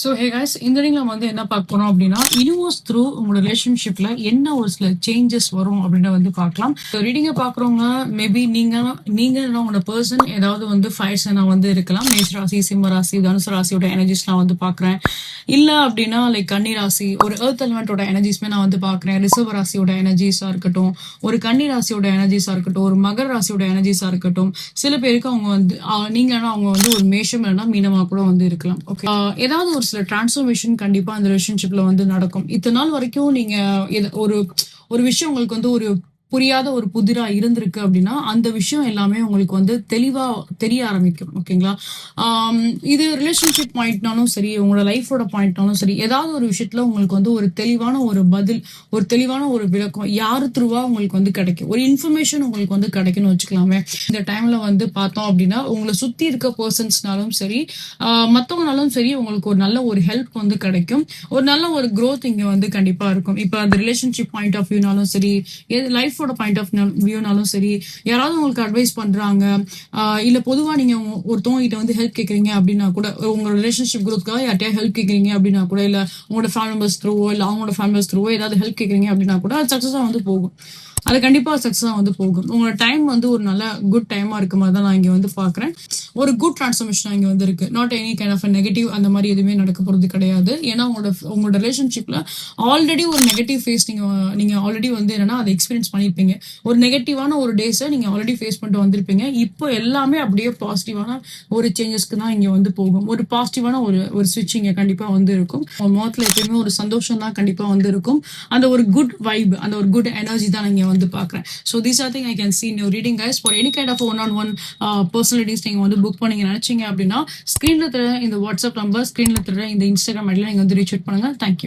So hey guys, இந்த ரீடிங்ல வந்து என்ன பார்க்க போறோம் அப்படின்னா, யூனிவர்ஸ் த்ரூ உங்களோட ரிலேஷன்ஷிப்ல என்ன ஒரு சில சேஞ்சஸ் வரும் அப்படின்னு வந்து பார்க்கலாம். ரீடிங்கை பார்க்குறவங்க மேபி நீங்க உங்களோட பர்சன் ஏதாவது வந்து ஃபயர் சைனா வந்து இருக்கலாம். மேஷ ராசி, சிம்ம ராசி, தனுசு ராசியோட எனர்ஜிஸ் நான் வந்து பார்க்குறேன். இல்ல அப்படின்னா லைக் கன்னி ராசி, ஒரு எர்த் எலிமெண்டோட எனர்ஜிஸ்மே நான் வந்து பார்க்குறேன். ரிசர்வ் ராசியோட எனர்ஜிஸா இருக்கட்டும், ஒரு கன்னி ராசியோட எனர்ஜிஸா இருக்கட்டும், ஒரு மகர ராசியோட எனர்ஜிஸா இருக்கட்டும். சில பேருக்கு அவங்க வந்து அவங்க வந்து ஒரு மேஷம் இல்லைன்னா மீனமா கூட வந்து இருக்கலாம். ஓகே, ஏதாவது ஒரு சில டிரான்ஸ்ஃபர்மேஷன் கண்டிப்பா அந்த ரிலேஷன்ஷிப்ல வந்து நடக்கும். இத்தனை நாள் வரைக்கும் நீங்க ஒரு ஒரு விஷயம் உங்களுக்கு வந்து ஒரு புரியாத ஒரு புதிரா இருந்திருக்கு அப்படின்னா அந்த விஷயம் எல்லாமே உங்களுக்கு வந்து தெளிவா தெரிய ஆரம்பிக்கும். ஓகேங்களா? இது ரிலேஷன்ஷிப் பாயிண்ட்னாலும் சரி, உங்களோட லைஃபோட பாயிண்ட்னாலும் சரி, ஏதாவது ஒரு விஷயத்துல உங்களுக்கு வந்து ஒரு தெளிவான ஒரு பதில், ஒரு தெளிவான ஒரு விளக்கம் யாரு த்ரூவா உங்களுக்கு வந்து கிடைக்கும். ஒரு இன்ஃபர்மேஷன் உங்களுக்கு வந்து கிடைக்கும்னு வச்சுக்கலாமே. இந்த டைம்ல வந்து பார்த்தோம் அப்படின்னா உங்களை சுத்தி இருக்க பர்சன்ஸ்னாலும் சரி, மத்தவங்கனாலும் சரி, உங்களுக்கு ஒரு நல்ல ஒரு ஹெல்ப் வந்து கிடைக்கும். ஒரு நல்ல ஒரு growth இங்க வந்து கண்டிப்பா இருக்கும். இப்ப அந்த ரிலேஷன்ஷிப் பாயிண்ட் ஆஃப் வியூனாலும் சரி, லைஃபோட பாயிண்ட் ஆஃப் வியூனாலும் சரி, யாராவது உங்களுக்கு அட்வைஸ் பண்றாங்க, இல்ல பொதுவா நீங்க ஒருத்தவங்க கிட்ட வந்து ஹெல்ப் கேக்குறீங்க அப்படின்னா கூட, உங்களோட ரிலேஷன்ஷிப் growthக்காக யார்ட்டையா ஹெல்ப் கேக்குறீங்க அப்படின்னா கூட, இல்ல உங்களோட ஃபேமிலி மெம்பர்ஸ் த்ரூவோ இல்ல அவங்களோட ஃபேமிலி மெம்பர்ஸ் த்ரூவோ ஏதாவது ஹெல்ப் கேக்குறீங்க அப்படின்னா கூட அது சக்சஸா வந்து போகும். அது கண்டிப்பா சக்சஸா வந்து போகும். உங்களோட டைம் வந்து ஒரு நல்ல குட் டைமா இருக்க மாதிரி தான் நான் இங்க வந்து பாக்குறேன். ஒரு குட் டிரான்ஸ்ஃபர்மேஷன் இங்க வந்து இருக்கு. Not any kind of negative அந்த மாதிரி எதுவுமே நடக்க போறது கிடையாது. ஏன்னா உங்களோட ரிலேஷன்ஷிப்ல ஆல்ரெடி ஒரு நெகட்டிவ் ஃபேஸ் நீங்க ஆல்ரெடி வந்து என்னன்னா அதை எக்ஸ்பீரியன்ஸ் பண்ணிருப்பீங்க. ஒரு நெகட்டிவான ஒரு டேஸை நீங்க ஆல்ரெடி ஃபேஸ் பண்ணிட்டு வந்திருப்பீங்க. இப்போ எல்லாமே அப்படியே பாசிட்டிவான ஒரு சேஞ்சஸ்க்கு தான் இங்க வந்து போகும். ஒரு பாசிட்டிவான ஒரு ஸ்விட்ச் இங்க கண்டிப்பா வந்து இருக்கும். உங்க முகத்துல எப்பயுமே ஒரு சந்தோஷம் தான் கண்டிப்பா வந்து இருக்கும். அந்த ஒரு குட் வைப், அந்த ஒரு குட் எனர்ஜி தான் இங்க வந்து பாக்குறேன். So these are thing I can see in your reading guys. For any kind of one-on-one personal readings நீங்க வந்து புக் பண்ணீங்க நினைச்சீங்க அப்படின்னா, ஸ்கிரீன்ல தர இந்த வாட்ஸ்அப் நம்பர், ஸ்கிரீன்ல தர இந்த இன்ஸ்டாகிராம் ஐடியில நீங்க வந்து ரீச் அவுட் பண்ணுங்க. தேங்க்யூ.